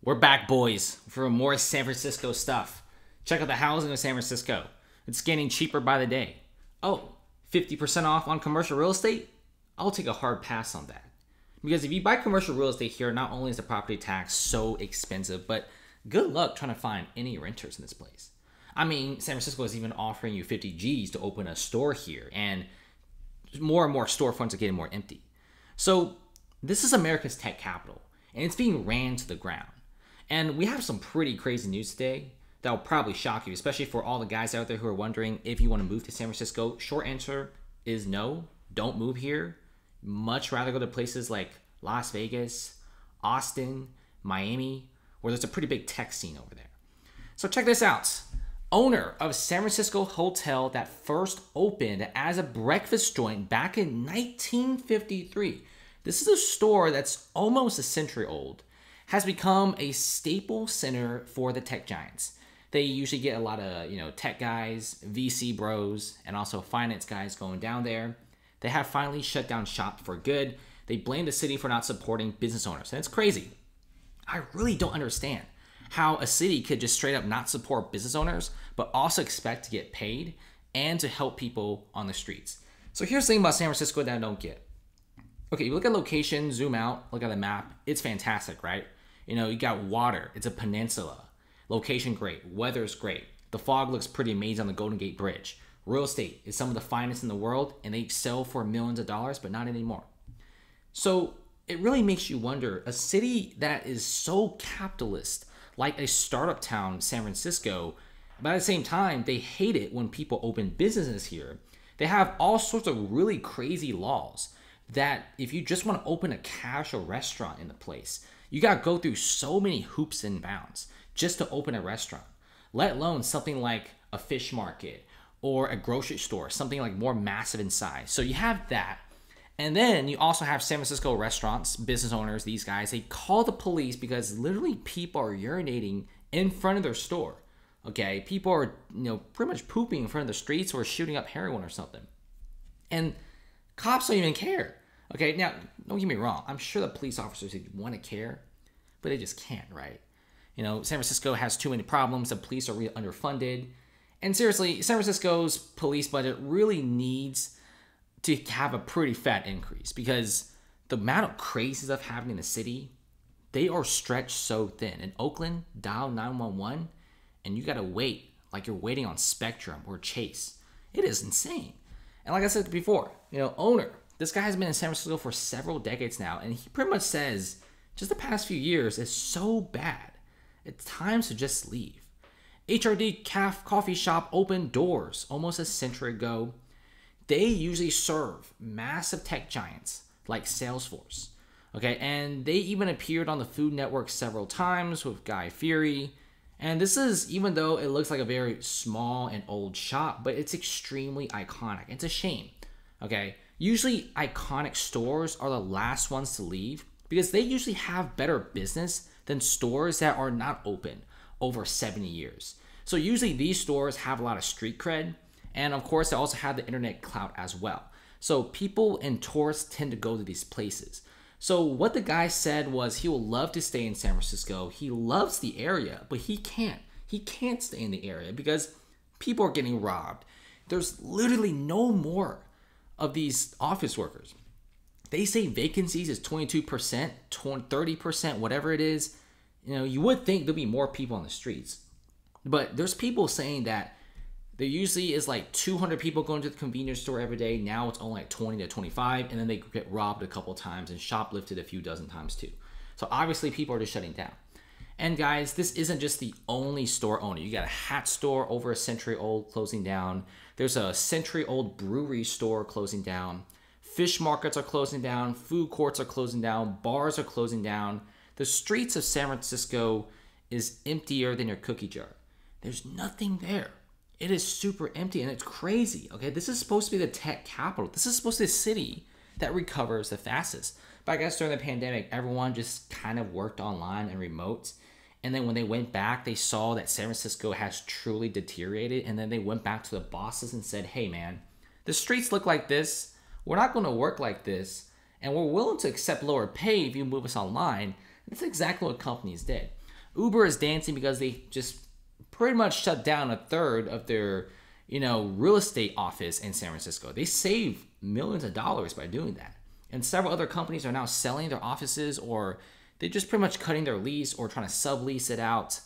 We're back, boys, for more San Francisco stuff. Check out the housing of San Francisco. It's getting cheaper by the day. Oh, 50% off on commercial real estate? I'll take a hard pass on that. Because if you buy commercial real estate here, not only is the property tax so expensive, but good luck trying to find any renters in this place. I mean, San Francisco is even offering you 50 G's to open a store here, and more and more storefronts are getting more empty. So this is America's tech capital, and it's being ran to the ground. And we have some pretty crazy news today that will probably shock you, especially for all the guys out there who are wondering if you want to move to San Francisco. Short answer is no, don't move here. Much rather go to places like Las Vegas, Austin, Miami, where there's a pretty big tech scene over there. So check this out. Owner of San Francisco hotel that first opened as a breakfast joint back in 1953. This is a store that's almost a century old, has become a staple center for the tech giants. They usually get a lot of, tech guys, VC bros, and also finance guys going down there. They have finally shut down shop for good. They blame the city for not supporting business owners, and it's crazy. I really don't understand how a city could just straight up not support business owners, but also expect to get paid and to help people on the streets. So here's the thing about San Francisco that I don't get. Okay, you look at location, zoom out, look at the map. It's fantastic, right? You got water. It's a peninsula. Location great. Weather's great. The fog looks pretty amazing on the Golden Gate Bridge. Real estate is some of the finest in the world, and they sell for millions of dollars, but not anymore. So it really makes you wonder, a city that is so capitalist, like a startup town, San Francisco, but at the same time, they hate it when people open businesses here. They have all sorts of really crazy laws that if you just want to open a casual restaurant in the place, you got to go through so many hoops and bounds just to open a restaurant, let alone something like a fish market or a grocery store, something like more massive in size. So you have that. And then you also have San Francisco restaurants, business owners, these guys, they call the police because literally people are urinating in front of their store. Okay, people are, pretty much pooping in front of the streets or shooting up heroin or something. And cops don't even care. Okay, now, don't get me wrong. I'm sure the police officers want to care, but they just can't, right? San Francisco has too many problems. The police are really underfunded. And seriously, San Francisco's police budget really needs to have a pretty fat increase because the amount of crazy stuff happening in the city, they are stretched so thin. In Oakland, dial 911, and you got to wait like you're waiting on Spectrum or Chase. It is insane. And like I said before, owner, this guy has been in San Francisco for several decades now, and he pretty much says just the past few years is so bad. It's time to just leave. HRD Coffee Shop opened doors almost a century ago. They usually serve massive tech giants like Salesforce. Okay, and they even appeared on the Food Network several times with Guy Fieri. And this is, even though it looks like a very small and old shop, but it's extremely iconic. It's a shame. Okay, usually iconic stores are the last ones to leave because they usually have better business than stores that are not open over 70 years. So usually these stores have a lot of street cred, and of course they also have the internet clout as well. So people and tourists tend to go to these places. So what the guy said was he would love to stay in San Francisco. He loves the area, but he can't. He can't stay in the area because people are getting robbed. There's literally no more of these office workers. They say vacancies is 22%, 30%, whatever it is. You would think there'd be more people on the streets. But there's people saying that there usually is like 200 people going to the convenience store every day. Now it's only like 20 to 25, and then they get robbed a couple times and shoplifted a few dozen times too. So obviously people are just shutting down. And guys, this isn't just the only store owner. You got a hat store over a century old closing down. There's a century old brewery store closing down. Fish markets are closing down. Food courts are closing down. Bars are closing down. The streets of San Francisco is emptier than your cookie jar. There's nothing there. It is super empty and it's crazy. Okay, this is supposed to be the tech capital. This is supposed to be a city that recovers the fastest. But I guess during the pandemic, everyone just kind of worked online and remote. And then when they went back, they saw that San Francisco has truly deteriorated. And then they went back to the bosses and said, hey man, the streets look like this. We're not going to work like this. And we're willing to accept lower pay if you move us online. That's exactly what companies did. Uber is dancing because they just pretty much shut down a third of their, real estate office in San Francisco. They save millions of dollars by doing that. And several other companies are now selling their offices, or they're just pretty much cutting their lease or trying to sublease it out.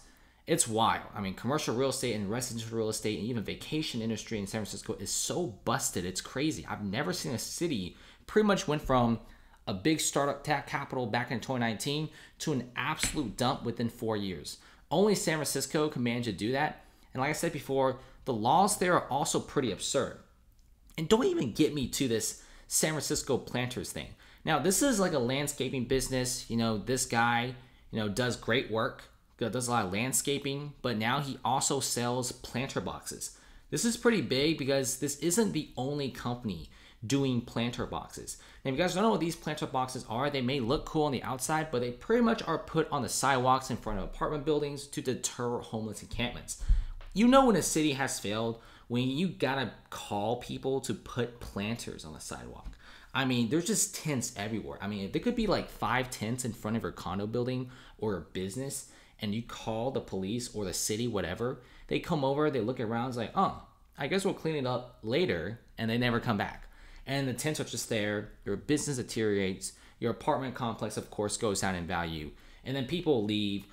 It's wild. I mean, commercial real estate and residential real estate and even vacation industry in San Francisco is so busted. It's crazy. I've never seen a city pretty much went from a big startup capital back in 2019 to an absolute dump within 4 years. Only San Francisco can manage to do that. And like I said before, the laws there are also pretty absurd. And don't even get me to this San Francisco planters thing. Now, this is like a landscaping business. This guy, does great work, does a lot of landscaping, but now he also sells planter boxes. This is pretty big because this isn't the only company doing planter boxes. Now, if you guys don't know what these planter boxes are, they may look cool on the outside, but they pretty much are put on the sidewalks in front of apartment buildings to deter homeless encampments. When a city has failed, when you gotta call people to put planters on the sidewalk. I mean, there's just tents everywhere. I mean, there could be like 5 tents in front of your condo building or a business, and you call the police or the city, whatever. They come over, they look around, it's like, oh, I guess we'll clean it up later, and they never come back. And the tents are just there, your business deteriorates, your apartment complex, of course, goes down in value, and then people leave.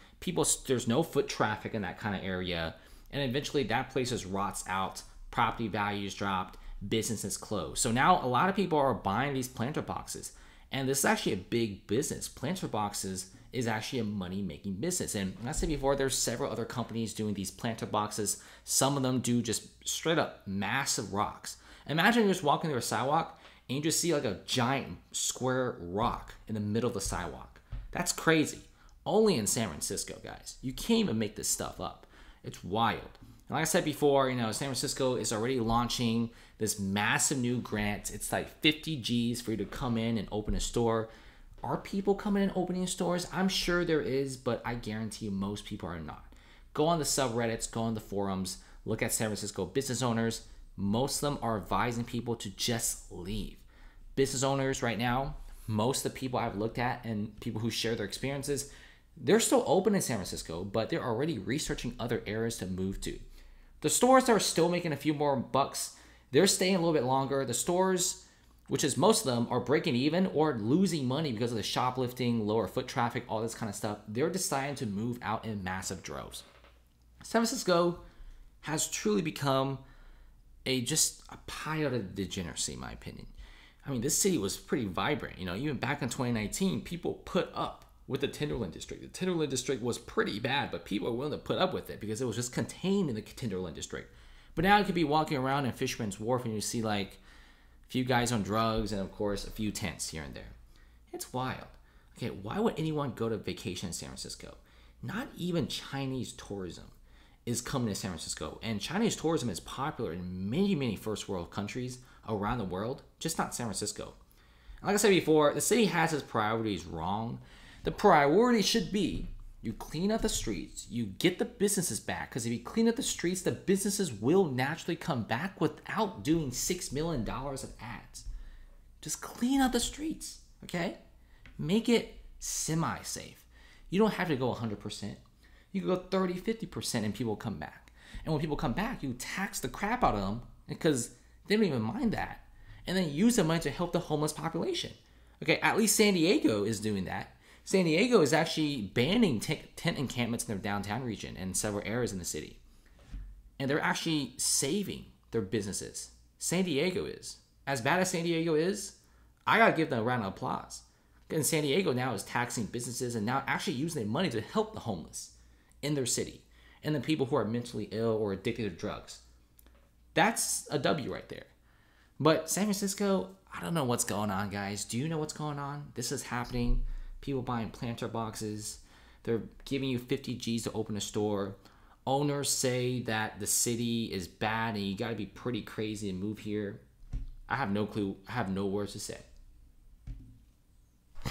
There's no foot traffic in that kind of area, and eventually that place just rots out, property values dropped, businesses closed. So now a lot of people are buying these planter boxes, and this is actually a big business. Planter boxes is actually a money-making business. And like I said before, there's several other companies doing these planter boxes. Some of them do just straight up massive rocks. Imagine you're just walking through a sidewalk and you just see like a giant square rock in the middle of the sidewalk. That's crazy. Only in San Francisco, guys. You can't even make this stuff up. It's wild. And like I said before, San Francisco is already launching this massive new grant. It's like 50 G's for you to come in and open a store. Are people coming in and opening stores? I'm sure there is, but I guarantee you most people are not. Go on the subreddits, go on the forums, look at San Francisco business owners. Most of them are advising people to just leave. Business owners right now, most of the people I've looked at and people who share their experiences, they're still open in San Francisco, but they're already researching other areas to move to. The stores that are still making a few more bucks, they're staying a little bit longer. The stores, which is most of them, are breaking even or losing money because of the shoplifting, lower foot traffic, all this kind of stuff. They're deciding to move out in massive droves. San Francisco has truly become just a pile of degeneracy, in my opinion. I mean, this city was pretty vibrant. Even back in 2019, people put up with the Tenderloin District. The Tenderloin District was pretty bad, but people were willing to put up with it because it was just contained in the Tenderloin District. But now you could be walking around in Fisherman's Wharf and you see like a few guys on drugs and, of course, a few tents here and there. It's wild. Okay, why would anyone go to vacation in San Francisco? Not even Chinese tourism is coming to San Francisco. And Chinese tourism is popular in many, many first world countries around the world, just not San Francisco. And like I said before, the city has its priorities wrong. The priority should be you clean up the streets, you get the businesses back, because if you clean up the streets, the businesses will naturally come back without doing $6 million of ads. Just clean up the streets, okay? Make it semi-safe. You don't have to go 100%. You can go 30, 50% and people come back. And when people come back, you tax the crap out of them because they don't even mind that. And then use the money to help the homeless population. Okay, at least San Diego is doing that. San Diego is actually banning tent encampments in their downtown region and several areas in the city. And they're actually saving their businesses. San Diego is. As bad as San Diego is, I gotta give them a round of applause. And San Diego now is taxing businesses and now actually using their money to help the homeless in their city and the people who are mentally ill or addicted to drugs. That's a W right there. But San Francisco, I don't know what's going on, guys. Do you know what's going on? This is happening. People buying planter boxes. They're giving you 50 G's to open a store. Owners say that the city is bad and you got to be pretty crazy to move here. I have no clue. I have no words to say.